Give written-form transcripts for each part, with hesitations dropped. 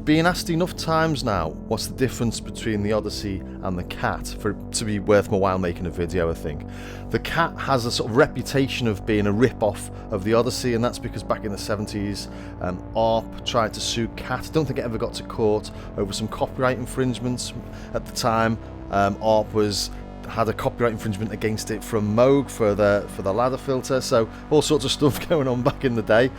Being asked enough times now, what's the difference between the Odyssey and the CAT for it to be worth my while making a video, I think. The CAT has a sort of reputation of being a rip-off of the Odyssey, and that's because back in the 70s, ARP tried to sue CAT. I don't think it ever got to court over some copyright infringements. At the time, ARP had a copyright infringement against it from Moog for the ladder filter, so all sorts of stuff going on back in the day.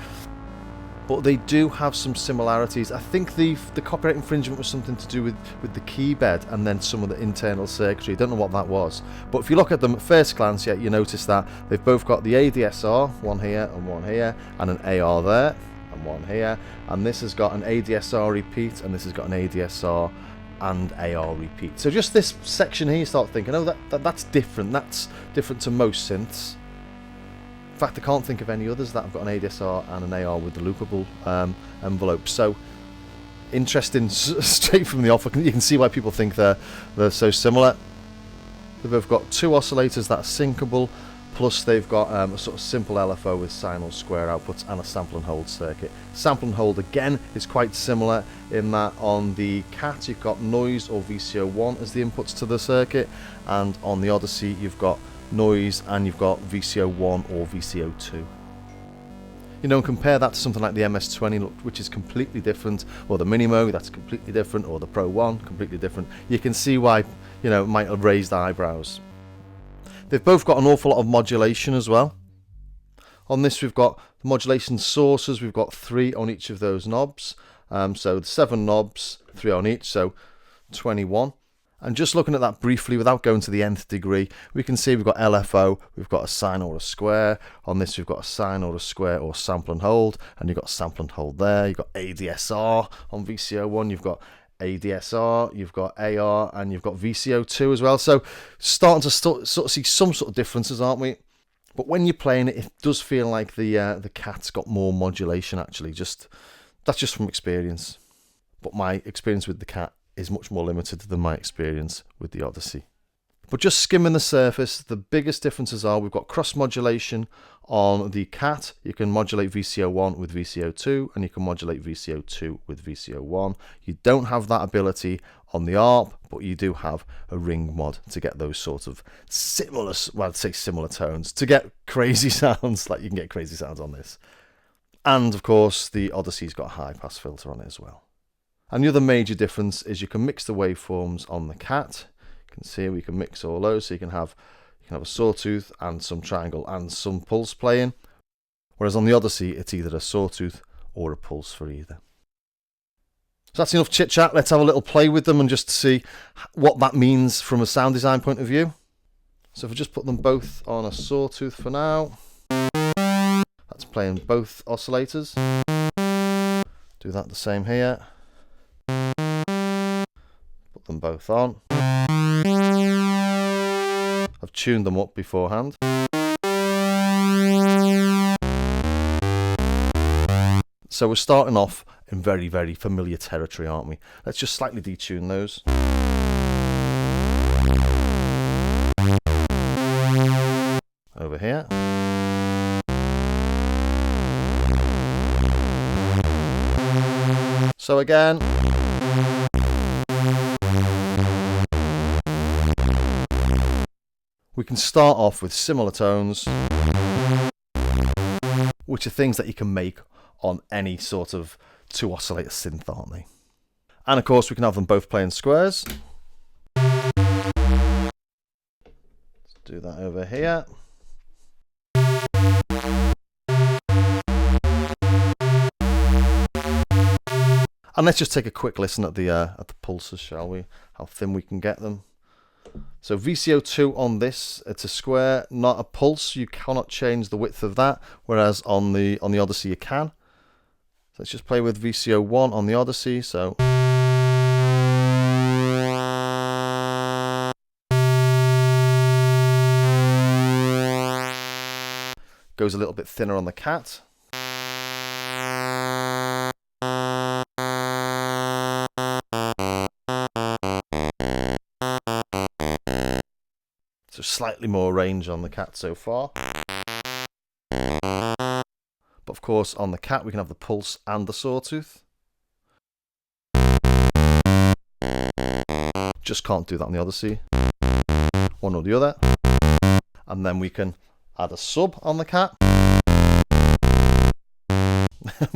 But they do have some similarities. I think the copyright infringement was something to do with the key bed and then some of the internal circuitry. I don't know what that was. But if you look at them at first glance, yeah, you notice that they've both got the ADSR, one here and one here, and an AR there, and one here. And this has got an ADSR repeat, and this has got an ADSR and AR repeat. So just this section here, you start thinking, oh, that's different. That's different to most synths. In fact, I can't think of any others that have got an ADSR and an AR with the loopable envelope. So interesting, straight from the off. You can see why people think they're so similar. They've both got two oscillators that are syncable, plus they've got a sort of simple LFO with sine or square outputs and a sample and hold circuit. Sample and hold again is quite similar in that on the CAT you've got noise or VCO1 as the inputs to the circuit, and on the Odyssey you've got noise and you've got VCO1 or VCO2. You know, compare that to something like the MS-20, which is completely different, or the Minimo, that's completely different, or the Pro 1, completely different. You can see why, you know, it might have raised eyebrows. They've both got an awful lot of modulation as well. On this we've got the modulation sources, we've got 3 on each of those knobs. So 7 knobs, 3 on each, so 21. And just looking at that briefly, without going to the nth degree, we can see we've got LFO, we've got a sine or a square. On this, we've got a sine or a square or sample and hold, and you've got sample and hold there. You've got ADSR on VCO1, you've got ADSR, you've got AR, and you've got VCO2 as well. So starting to sort of see some sort of differences, aren't we? But when you're playing it, it does feel like the CAT's got more modulation actually. That's just from experience. But my experience with the CAT is much more limited than my experience with the Odyssey. But just skimming the surface, the biggest differences are we've got cross modulation on the CAT. You can modulate VCO1 with VCO2, and you can modulate VCO2 with VCO1. You don't have that ability on the ARP, but you do have a ring mod to get those sort of similar, well, I'd say similar tones, to get crazy sounds, like you can get crazy sounds on this. And of course, the Odyssey's got a high pass filter on it as well. And the other major difference is you can mix the waveforms on the CAT. You can see we can mix all those, so you can have a sawtooth and some triangle and some pulse playing. Whereas on the Odyssey, it's either a sawtooth or a pulse for either. So that's enough chit chat. Let's have a little play with them and just see what that means from a sound design point of view. So if we just put them both on a sawtooth for now, that's playing both oscillators. Do that the same here. Put them both on. I've tuned them up beforehand. So we're starting off in very, very familiar territory, aren't we? Let's just slightly detune those. Over here. So again. We can start off with similar tones, which are things that you can make on any sort of 2 oscillator synth, aren't they? And of course we can have them both playing squares. Let's do that over here. And let's just take a quick listen at the pulses, shall we? How thin we can get them. So VCO2 on this, it's a square, not a pulse. You cannot change the width of that, whereas on the Odyssey you can. So let's just play with VCO1 on the Odyssey. So goes a little bit thinner on the CAT. So slightly more range on the CAT so far. But of course on the CAT we can have the pulse and the sawtooth. just can't do that on the Odyssey. One or the other. And then we can add a sub on the CAT.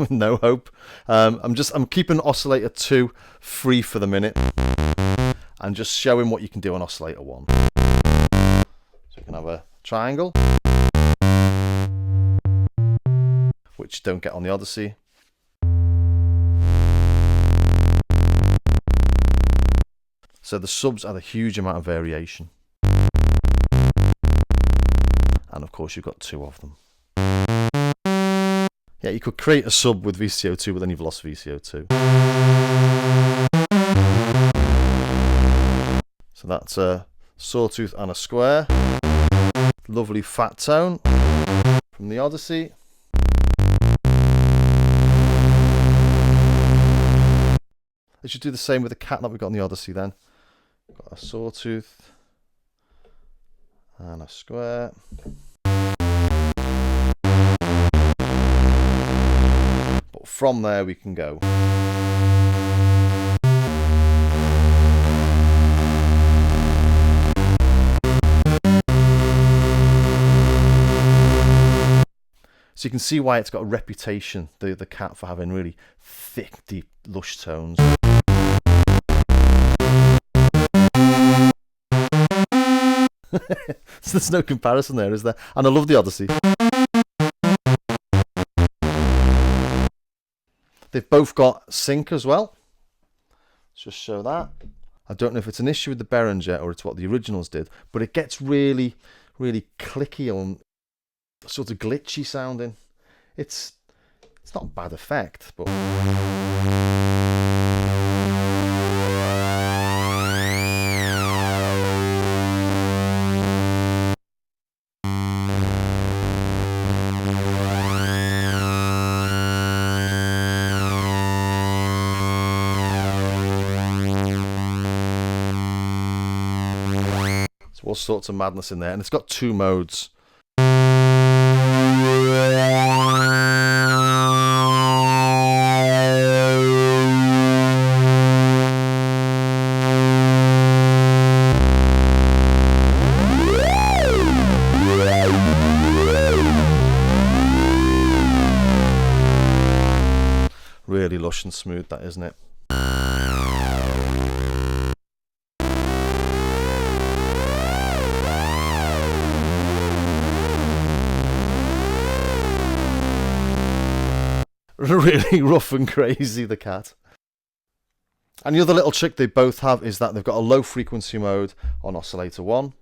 No hope. I'm keeping oscillator 2 free for the minute, and just showing what you can do on oscillator 1. So you can have a triangle, which you don't get on the Odyssey. So the subs add a huge amount of variation. And of course you've got 2 of them. Yeah, you could create a sub with VCO2, but then you've lost VCO2. So that's a sawtooth and a square. Lovely fat tone from the Odyssey. I should do the same with the CAT that we got on the Odyssey then. Got a sawtooth and a square. But from there we can go. So you can see why it's got a reputation, the CAT, for having really thick, deep, lush tones. So there's no comparison there, is there? And I love the Odyssey. They've both got sync as well. Let's just show that. I don't know if it's an issue with the Behringer or it's what the originals did, but it gets really, really clicky and sort of glitchy sounding. It's not a bad effect, but all sorts of madness in there, and it's got 2 modes. Really lush and smooth, that, isn't it? Really rough and crazy, the CAT. And the other little trick they both have is that they've got a low frequency mode on oscillator 1.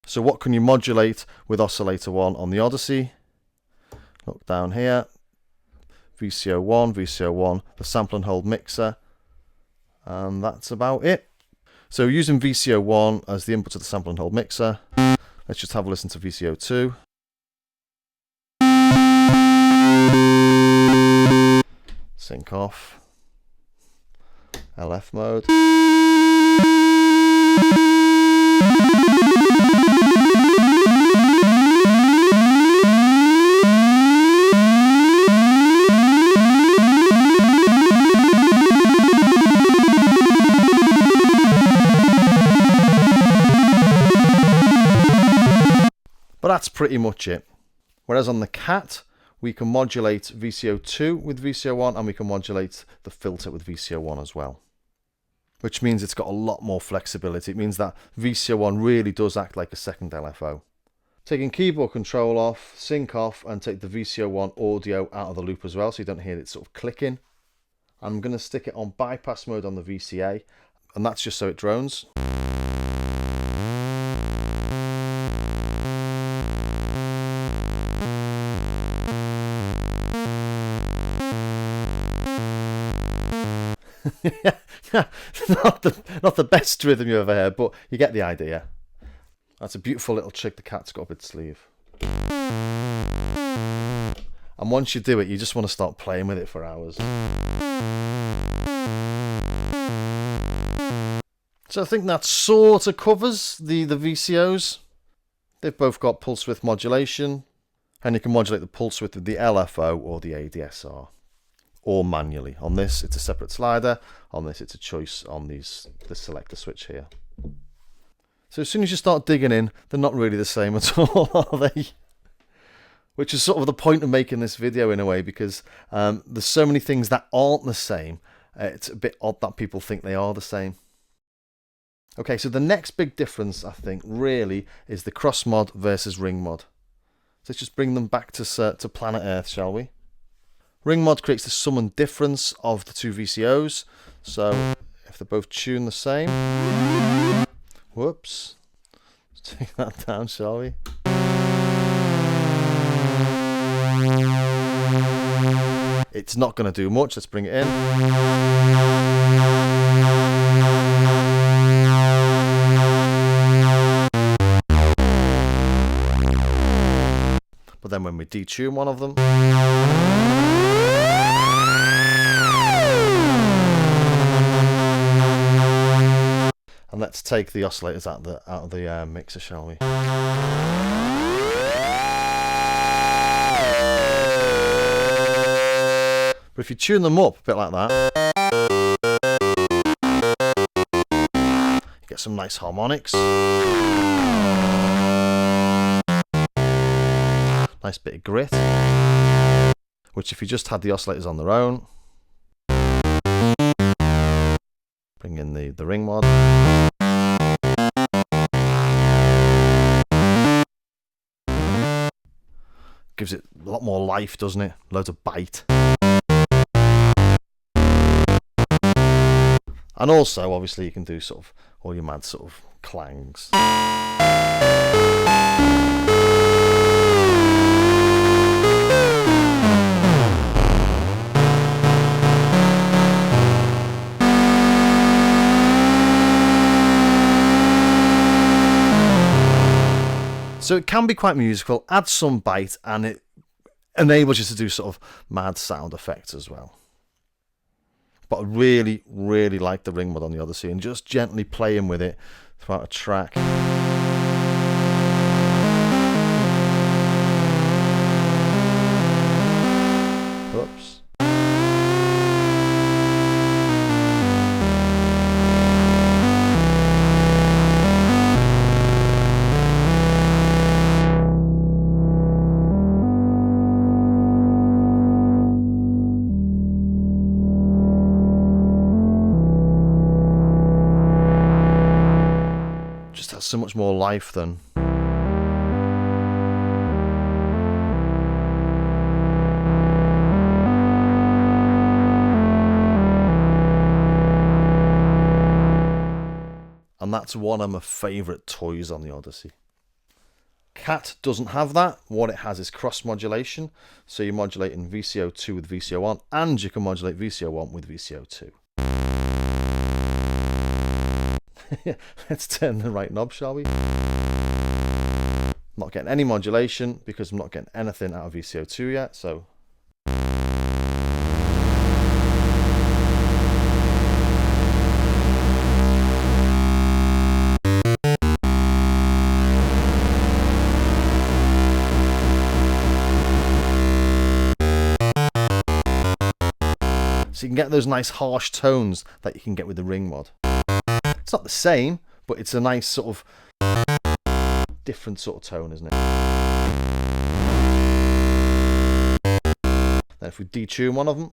So what can you modulate with oscillator 1 on the Odyssey? Look down here. VCO1, VCO1, the sample and hold mixer. And that's about it. So using VCO1 as the input to the sample and hold mixer, let's just have a listen to VCO2. Sync off. LF mode. But that's pretty much it. Whereas on the CAT, we can modulate VCO2 with VCO1, and we can modulate the filter with VCO1 as well. Which means it's got a lot more flexibility. It means that VCO1 really does act like a second LFO. Taking keyboard control off, sync off, and take the VCO1 audio out of the loop as well, so you don't hear it sort of clicking. I'm going to stick it on bypass mode on the VCA, and that's just so it drones. not the best rhythm you ever heard, but you get the idea. That's a beautiful little trick the CAT's got up its sleeve. And once you do it, you just want to start playing with it for hours. So I think that sort of covers the VCOs. They've both got pulse width modulation, and you can modulate the pulse width with the LFO or the ADSR. or manually. On this, it's a separate slider. On this, it's a choice on the selector switch here. So as soon as you start digging in, they're not really the same at all, are they? Which is sort of the point of making this video in a way, because there's so many things that aren't the same. It's a bit odd that people think they are the same. Okay, so the next big difference, I think, really is the cross mod versus ring mod. So let's just bring them back to planet Earth, shall we? Ring mod creates the sum and difference of the two VCOs. So if they're both tuned the same, whoops, let's take that down, shall we? It's not going to do much. Let's bring it in. But then when we detune one of them, and let's take the oscillators out of the mixer, shall we? But if you tune them up a bit like that, you get some nice harmonics. Nice bit of grit. Which if you just had the oscillators on their own, bring in the ring mod. Gives it a lot more life, doesn't it? Loads of bite. And also, obviously, you can do sort of all your mad sort of clangs. So it can be quite musical, adds some bite, and it enables you to do sort of mad sound effects as well. But I really, really like the ring mod on the Odyssey, and just gently playing with it throughout a track. Oops. Just has so much more life than. And that's one of my favourite toys on the Odyssey. CAT doesn't have that. What it has is cross modulation. So you're modulating VCO2 with VCO1, and you can modulate VCO1 with VCO2. Let's turn the right knob, shall we? Not getting any modulation because I'm not getting anything out of VCO2 yet, so. So you can get those nice harsh tones that you can get with the ring mod. It's not the same, but it's a nice sort of different sort of tone, isn't it? Then if we detune one of them,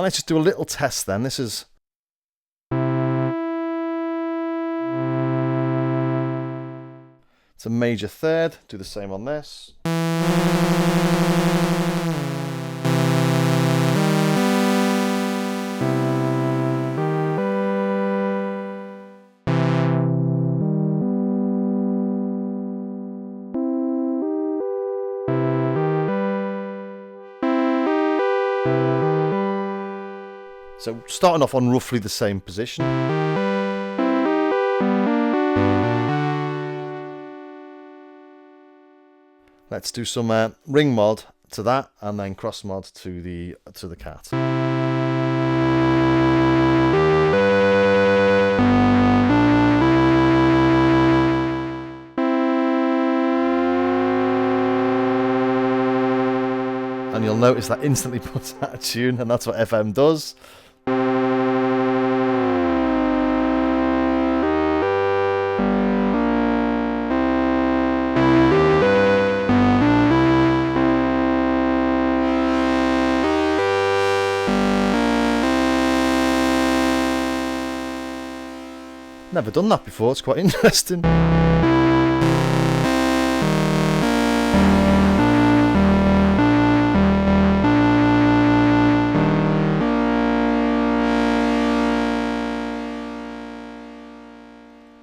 And let's just do a little test then. This is... It's a major third. Do the same on this. So starting off on roughly the same position. Let's do some ring mod to that, and then cross mod to the cat. And you'll notice that instantly puts out of tune, and that's what FM does. Never done that before, it's quite interesting.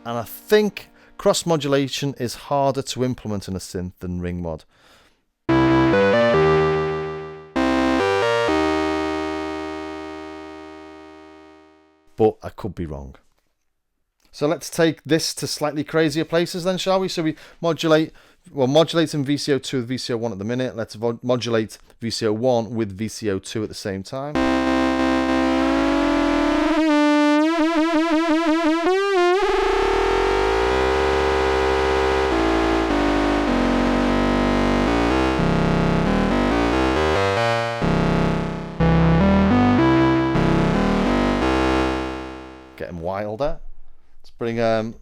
And I think cross modulation is harder to implement in a synth than ring mod. But I could be wrong. So let's take this to slightly crazier places then, shall we? So we modulate, well, modulating VCO2 with VCO1 at the minute. Let's modulate VCO1 with VCO2 at the same time. Getting wilder. Let's bring a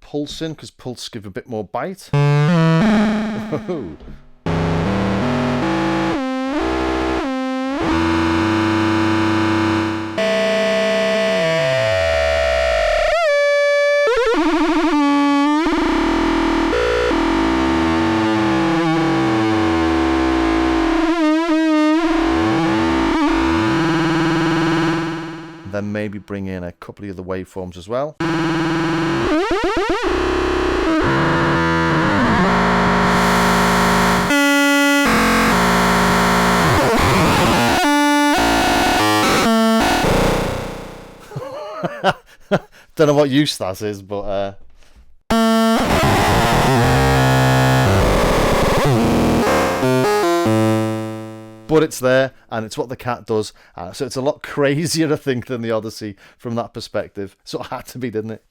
pulse in, because pulse give a bit more bite. Whoa. Then maybe bring in a couple of the waveforms as well. Don't know what use that is, but it's there, and it's what the cat does. So it's a lot crazier, I think, than the Odyssey from that perspective. So it had to be, didn't it?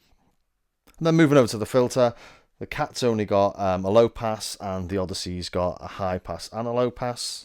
And then moving over to the filter, the cat's only got a low pass, and the Odyssey's got a high pass and a low pass.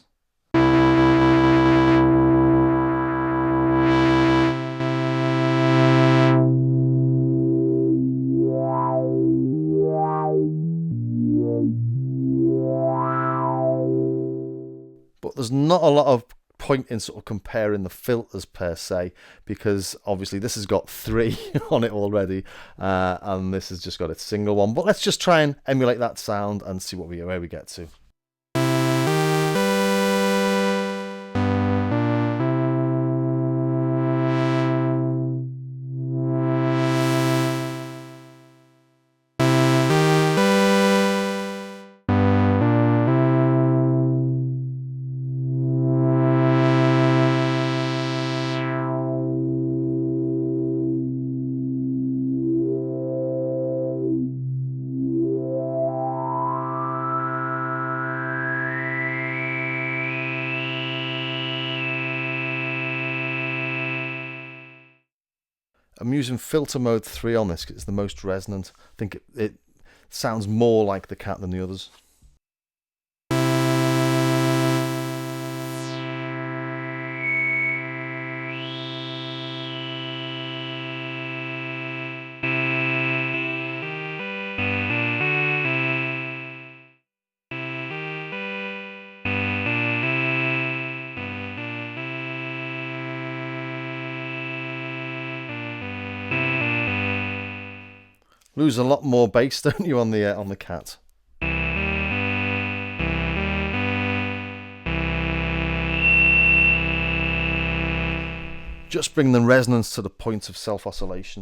But there's not a lot of point in sort of comparing the filters per se, because obviously this has got 3 on it already, and this has just got a single one. But let's just try and emulate that sound and see where we get to. I'm using filter mode 3 on this because it's the most resonant. I think it sounds more like the cat than the others. Lose a lot more bass, don't you, on the CAT? Just bring the resonance to the point of self-oscillation.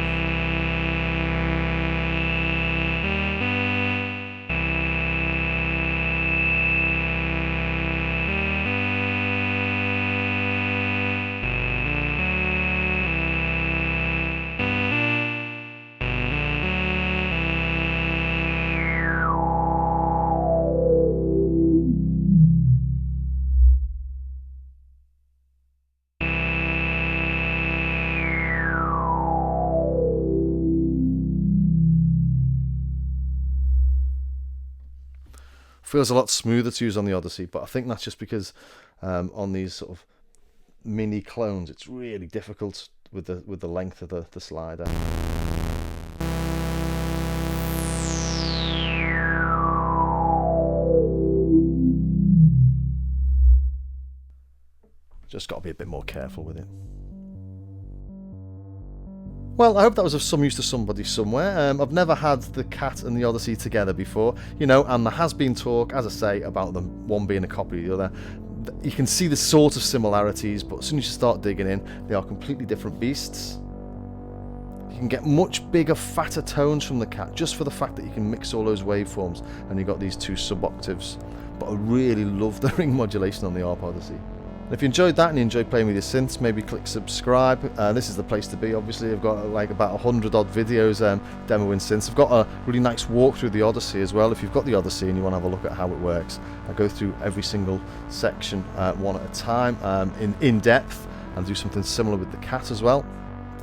Feels a lot smoother to use on the Odyssey, but I think that's just because on these sort of mini clones it's really difficult with the length of the slider. Just got to be a bit more careful with it. Well, I hope that was of some use to somebody somewhere. I've never had the CAT and the Odyssey together before, you know, and there has been talk, as I say, about them one being a copy of the other. You can see the sort of similarities, but as soon as you start digging in, they are completely different beasts. You can get much bigger, fatter tones from the CAT just for the fact that you can mix all those waveforms, and you've got these two sub-octaves. But I really love the ring modulation on the Arp Odyssey. If you enjoyed that and you enjoyed playing with your synths, maybe click subscribe. This is the place to be, obviously. I've got like about 100 odd videos demoing synths. I've got a really nice walk through the Odyssey as well. If you've got the Odyssey and you want to have a look at how it works, I go through every single section one at a time in depth, and do something similar with the CAT as well.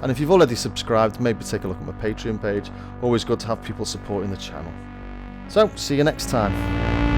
And if you've already subscribed, maybe take a look at my Patreon page. Always good to have people supporting the channel. So, see you next time.